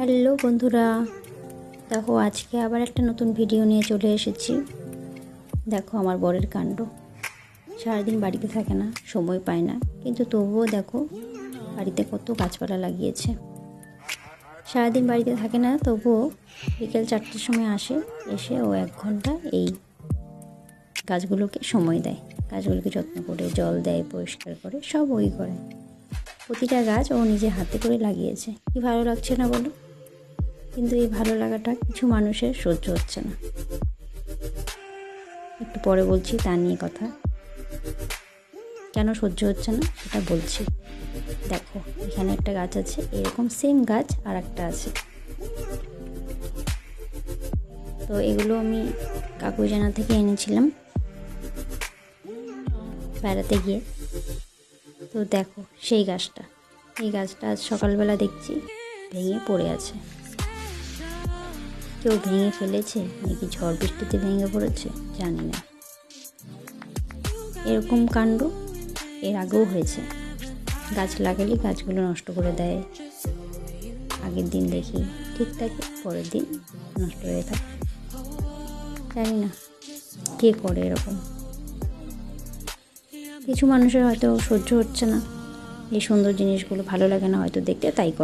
Hello বন্ধুরা, দেখো আজকে আবার একটা নতুন ভিডিও নিয়ে চলে এসেছি। দেখো আমার বরের কাণ্ড। সারাদিন বাড়িতে থাকে না, সময় পায় না, কিন্তু তবুও দেখো বাড়িতে কত গাছপালা লাগিয়েছে। সারাদিন বাড়িতে থাকে না, তবুও বিকেল 4টের সময় এসে ও 1 ঘন্টা এই গাছগুলোকে সময় দেয়। গাছগুলোকে যত্ন করে জল দেয়, পরিষ্কার করে, সব ওই করে। প্রতিটা গাছ ও নিজে হাতে করে লাগিয়েছে। কি ভালো লাগছে না বলো? কিন্তু এই ভালো লাগাটা কিছু মানুষের সহ্য হচ্ছে না। একটু পরে বলছি তা নিয়ে কথা। কেন সহ্য হচ্ছে না সেটা বলছি। দেখো এখানে একটা গাছ আছে, এরকম সেম গাছ আর একটা আছে। তো এগুলো আমি কাকুজানা থেকে এনেছিলাম বেড়াতে গিয়ে। তো দেখো সেই গাছটা, এই গাছটা আজ সকালবেলা দেখছি ভেঙে পড়ে আছে। কেউ ভেঙে ফেলেছে নাকি ঝড় বৃষ্টিতে ভেঙে পড়েছে জানি না। এরকম কাণ্ড এর আগেও হয়েছে। গাছ লাগালে গাছগুলো নষ্ট করে দেয়। আগের দিন দেখি ঠিক থাকে, পরের দিন নষ্ট হয়ে থাকে। জানি না কে করে এরকম। কিছু মানুষের হয়তো সহ্য হচ্ছে না, এই সুন্দর জিনিসগুলো ভালো লাগে না হয়তো দেখতে, তাই করে।